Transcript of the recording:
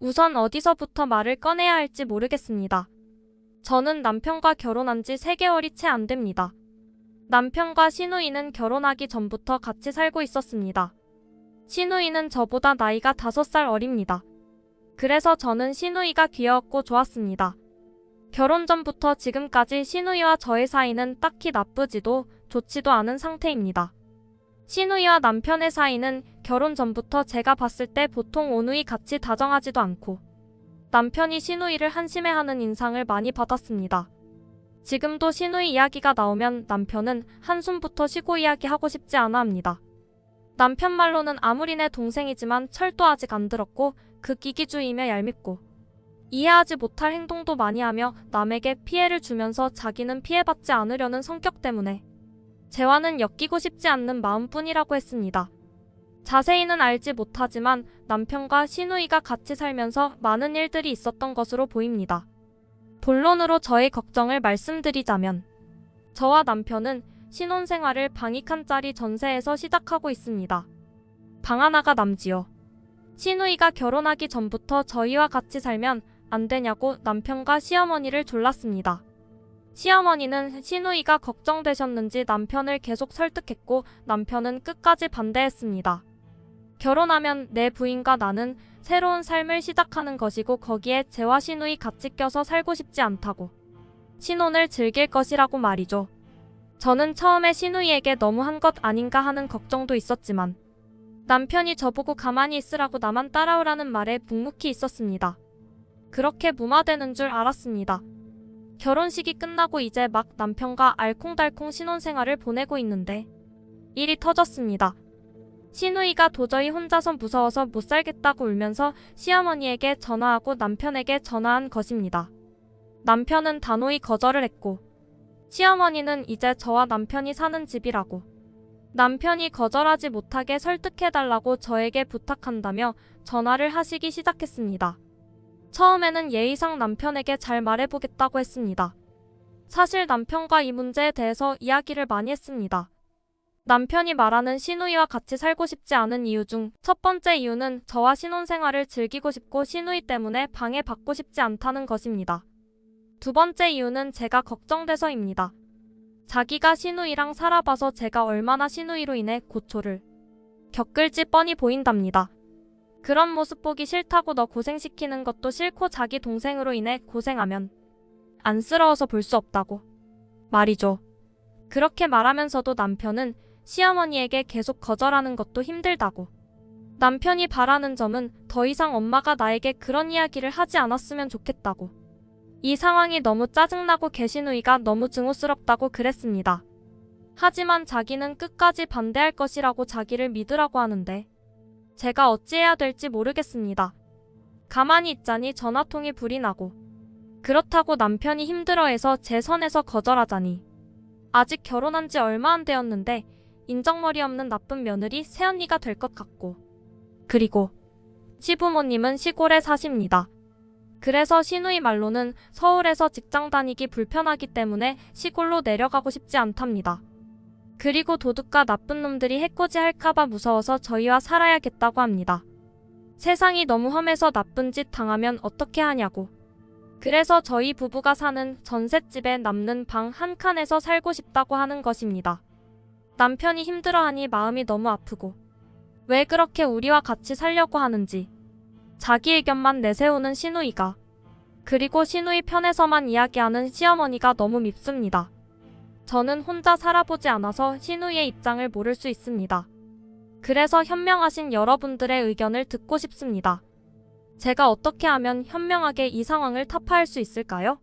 우선 어디서부터 말을 꺼내야 할지 모르겠습니다. 저는 남편과 결혼한 지 3개월이 채 안 됩니다. 남편과 시누이는 결혼하기 전부터 같이 살고 있었습니다. 시누이는 저보다 나이가 5살 어립니다. 그래서 저는 시누이가 귀여웠고 좋았습니다. 결혼 전부터 지금까지 시누이와 저의 사이는 딱히 나쁘지도 좋지도 않은 상태입니다. 시누이와 남편의 사이는 결혼 전부터 제가 봤을 때 보통 오누이 같이 다정하지도 않고 남편이 시누이를 한심해하는 인상을 많이 받았습니다. 지금도 시누이 이야기가 나오면 남편은 한숨부터 쉬고 이야기하고 싶지 않아 합니다. 남편 말로는 아무리 내 동생이지만 철도 아직 안 들었고 극이기주의며 얄밉고 이해하지 못할 행동도 많이 하며 남에게 피해를 주면서 자기는 피해받지 않으려는 성격 때문에 재와는 엮이고 싶지 않는 마음뿐이라고 했습니다. 자세히는 알지 못하지만 남편과 시누이가 같이 살면서 많은 일들이 있었던 것으로 보입니다. 본론으로 저의 걱정을 말씀드리자면 저와 남편은 신혼생활을 방 2칸짜리 전세에서 시작하고 있습니다. 방 하나가 남지요. 시누이가 결혼하기 전부터 저희와 같이 살면 안 되냐고 남편과 시어머니를 졸랐습니다. 시어머니는 시누이가 걱정되셨는지 남편을 계속 설득했고 남편은 끝까지 반대했습니다. 결혼하면 내 부인과 나는 새로운 삶을 시작하는 것이고 거기에 재와 시누이 같이 껴서 살고 싶지 않다고 신혼을 즐길 것이라고 말이죠. 저는 처음에 시누이에게 너무 한 것 아닌가 하는 걱정도 있었지만 남편이 저보고 가만히 있으라고 나만 따라오라는 말에 묵묵히 있었습니다. 그렇게 무마되는 줄 알았습니다. 결혼식이 끝나고 이제 막 남편과 알콩달콩 신혼생활을 보내고 있는데 일이 터졌습니다. 시누이가 도저히 혼자서 무서워서 못 살겠다고 울면서 시어머니에게 전화하고 남편에게 전화한 것입니다. 남편은 단호히 거절을 했고 시어머니는 이제 저와 남편이 사는 집이라고 남편이 거절하지 못하게 설득해달라고 저에게 부탁한다며 전화를 하시기 시작했습니다. 처음에는 예의상 남편에게 잘 말해보겠다고 했습니다. 사실 남편과 이 문제에 대해서 이야기를 많이 했습니다. 남편이 말하는 시누이와 같이 살고 싶지 않은 이유 중 첫 번째 이유는 저와 신혼생활을 즐기고 싶고 시누이 때문에 방해받고 싶지 않다는 것입니다. 두 번째 이유는 제가 걱정돼서입니다. 자기가 시누이랑 살아봐서 제가 얼마나 시누이로 인해 고초를 겪을지 뻔히 보인답니다. 그런 모습 보기 싫다고 너 고생시키는 것도 싫고 자기 동생으로 인해 고생하면 안쓰러워서 볼 수 없다고 말이죠. 그렇게 말하면서도 남편은 시어머니에게 계속 거절하는 것도 힘들다고. 남편이 바라는 점은 더 이상 엄마가 나에게 그런 이야기를 하지 않았으면 좋겠다고. 이 상황이 너무 짜증나고 개시누이가 너무 증오스럽다고 그랬습니다. 하지만 자기는 끝까지 반대할 것이라고 자기를 믿으라고 하는데 제가 어찌해야 될지 모르겠습니다. 가만히 있자니 전화통이 불이 나고 그렇다고 남편이 힘들어해서 제 선에서 거절하자니 아직 결혼한 지 얼마 안 되었는데 인정머리 없는 나쁜 며느리 새언니가 될 것 같고 그리고 시부모님은 시골에 사십니다. 그래서 시누이 말로는 서울에서 직장 다니기 불편하기 때문에 시골로 내려가고 싶지 않답니다. 그리고 도둑과 나쁜 놈들이 해코지 할까봐 무서워서 저희와 살아야겠다고 합니다. 세상이 너무 험해서 나쁜 짓 당하면 어떻게 하냐고. 그래서 저희 부부가 사는 전셋집에 남는 방 1칸에서 살고 싶다고 하는 것입니다. 남편이 힘들어하니 마음이 너무 아프고 왜 그렇게 우리와 같이 살려고 하는지 자기 의견만 내세우는 시누이가 그리고 시누이 편에서만 이야기하는 시어머니가 너무 밉습니다. 저는 혼자 살아보지 않아서 시누이의 입장을 모를 수 있습니다. 그래서 현명하신 여러분들의 의견을 듣고 싶습니다. 제가 어떻게 하면 현명하게 이 상황을 타파할 수 있을까요?